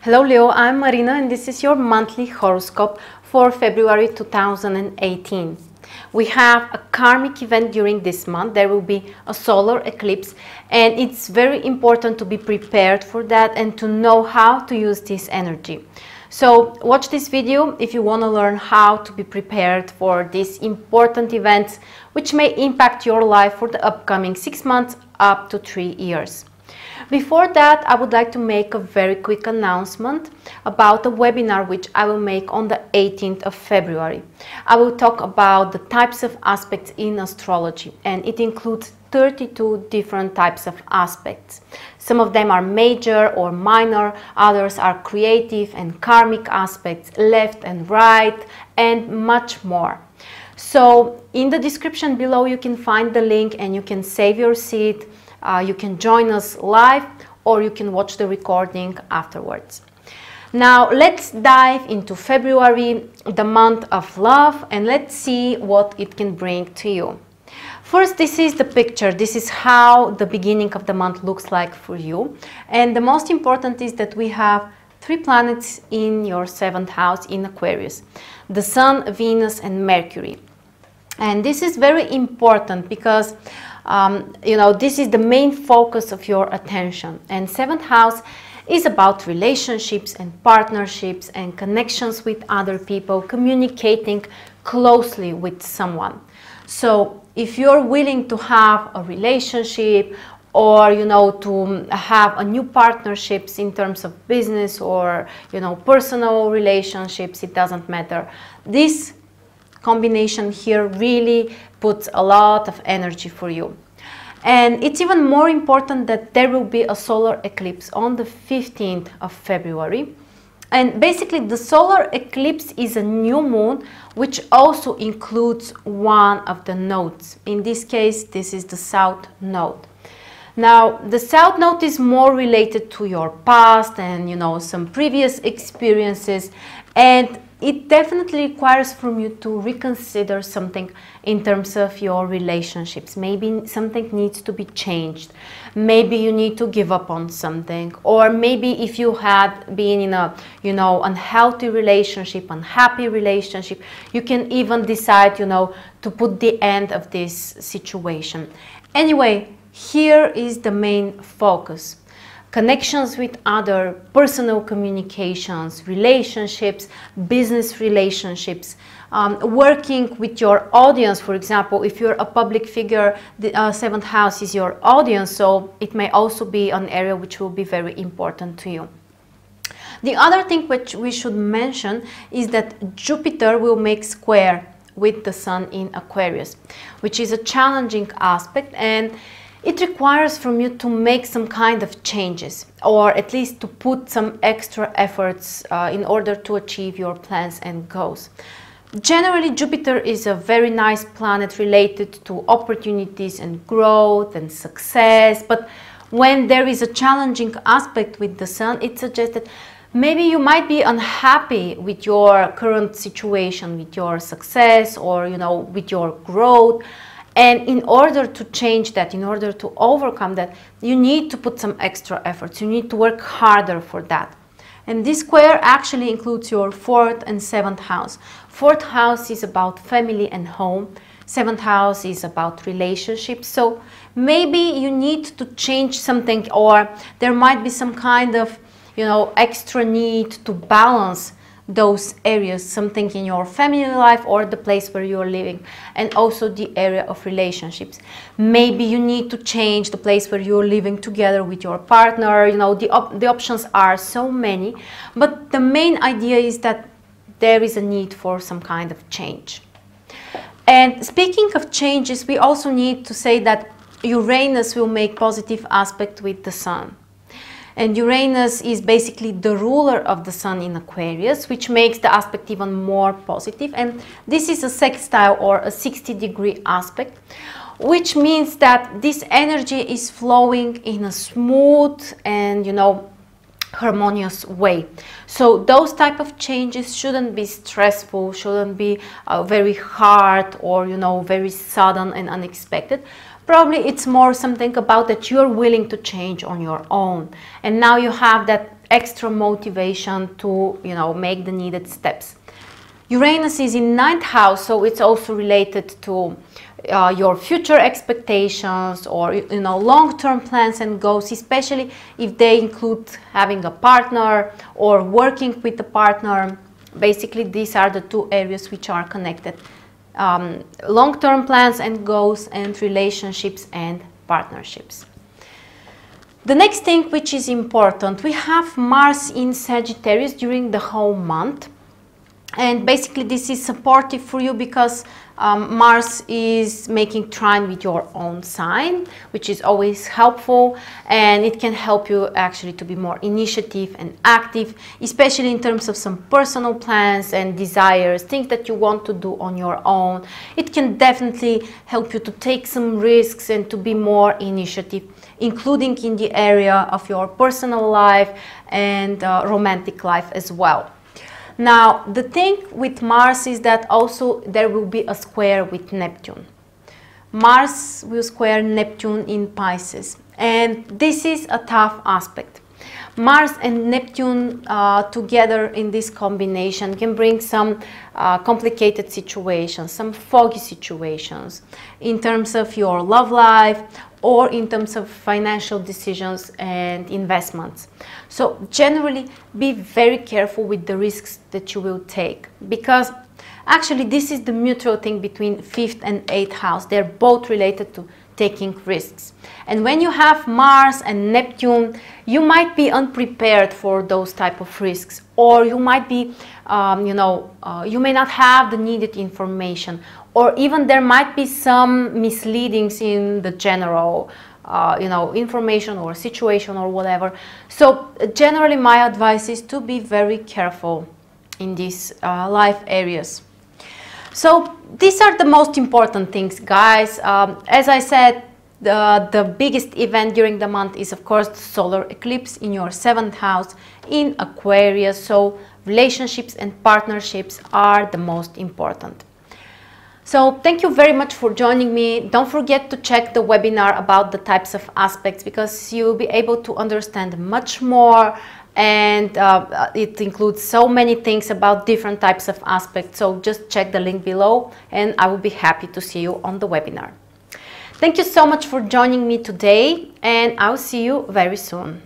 Hello Leo, I'm Marina and this is your monthly horoscope for February 2018. We have a karmic event during this month. There will be a solar eclipse and it's very important to be prepared for that and to know how to use this energy. So watch this video if you want to learn how to be prepared for these important events which may impact your life for the upcoming 6 months up to 3 years. Before that, I would like to make a very quick announcement about a webinar which I will make on the 18th of February. I will talk about the types of aspects in astrology, and it includes 32 different types of aspects. Some of them are major or minor, others are creative and karmic aspects, left and right, and much more. So in the description below you can find the link and you can save your seat. You can join us live or you can watch the recording afterwards. Now let's dive into February, the month of love, and let's see what it can bring to you. First, this is the picture. This is how the beginning of the month looks like for you. And the most important is that we have 3 planets in your 7th house in Aquarius: the Sun, Venus, and Mercury. And this is very important because this is the main focus of your attention, and 7th house is about relationships and partnerships and connections with other people, communicating closely with someone. So if you're willing to have a relationship or to have a new partnerships in terms of business or personal relationships, it doesn't matter. This combination here really puts a lot of energy for you. And it's even more important that there will be a solar eclipse on the 15th of February. And basically the solar eclipse is a new moon which also includes one of the nodes. In this case, this is the south node. Now, the south node is more related to your past and some previous experiences, and it definitely requires from you to reconsider something in terms of your relationships. Maybe something needs to be changed. Maybe you need to give up on something, or maybe if you had been in a unhealthy relationship, unhappy relationship, you can even decide to put the end of this situation. Anyway, here is the main focus: connections with other, personal communications, relationships, business relationships, working with your audience. For example, if you're a public figure, the 7th house is your audience, so it may also be an area which will be very important to you. The other thing which we should mention is that Jupiter will make square with the Sun in Aquarius, which is a challenging aspect, and it requires from you to make some kind of changes, or at least to put some extra efforts in order to achieve your plans and goals. Generally, Jupiter is a very nice planet related to opportunities and growth and success, but when there is a challenging aspect with the Sun, it suggests that maybe you might be unhappy with your current situation, with your success, or with your growth. And in order to change that, in order to overcome that, you need to put some extra efforts. You need to work harder for that. And this square actually includes your 4th and 7th house. 4th house is about family and home. 7th house is about relationships. So maybe you need to change something, or there might be some kind of, extra need to balance those areas, something in your family life or the place where you're living, and also the area of relationships. Maybe you need to change the place where you're living together with your partner. The options are so many, but the main idea is that there is a need for some kind of change. And speaking of changes, we also need to say that Uranus will make positive aspect with the Sun. And Uranus is basically the ruler of the Sun in Aquarius, which makes the aspect even more positive. And this is a sextile, or a 60-degree aspect, which means that this energy is flowing in a smooth and, harmonious way. So those type of changes shouldn't be stressful, shouldn't be very hard or, very sudden and unexpected. Probably it's more something about that you're willing to change on your own. And now you have that extra motivation to, you know, make the needed steps. Uranus is in 9th house, so it's also related to your future expectations or, you know, long-term plans and goals, especially if they include having a partner or working with a partner. Basically, these are the two areas which are connected. Long-term plans and goals, and relationships and partnerships. The next thing which is important, we have Mars in Sagittarius during the whole month. And basically this is supportive for you because Mars is making trine with your own sign, which is always helpful, and it can help you actually to be more initiative and active, especially in terms of some personal plans and desires, things that you want to do on your own. It can definitely help you to take some risks and to be more initiative, including in the area of your personal life and romantic life as well. Now, the thing with Mars is that also there will be a square with Neptune. Mars will square Neptune in Pisces, and this is a tough aspect. Mars and Neptune together in this combination can bring some complicated situations, some foggy situations in terms of your love life or in terms of financial decisions and investments. So generally be very careful with the risks that you will take, because actually this is the mutual thing between 5th and 8th house. They're both related to taking risks. And when you have Mars and Neptune, you might be unprepared for those type of risks, or you might be, you may not have the needed information, or even there might be some misleadings in the general, information or situation or whatever. So generally my advice is to be very careful in these life areas. So these are the most important things, guys. As I said, the biggest event during the month is, of course, the solar eclipse in your 7th house in Aquarius. So relationships and partnerships are the most important. So thank you very much for joining me. Don't forget to check the webinar about the types of aspects, because you'll be able to understand much more, and it includes so many things about different types of aspects. So just check the link below and I will be happy to see you on the webinar. Thank you so much for joining me today, and I'll see you very soon.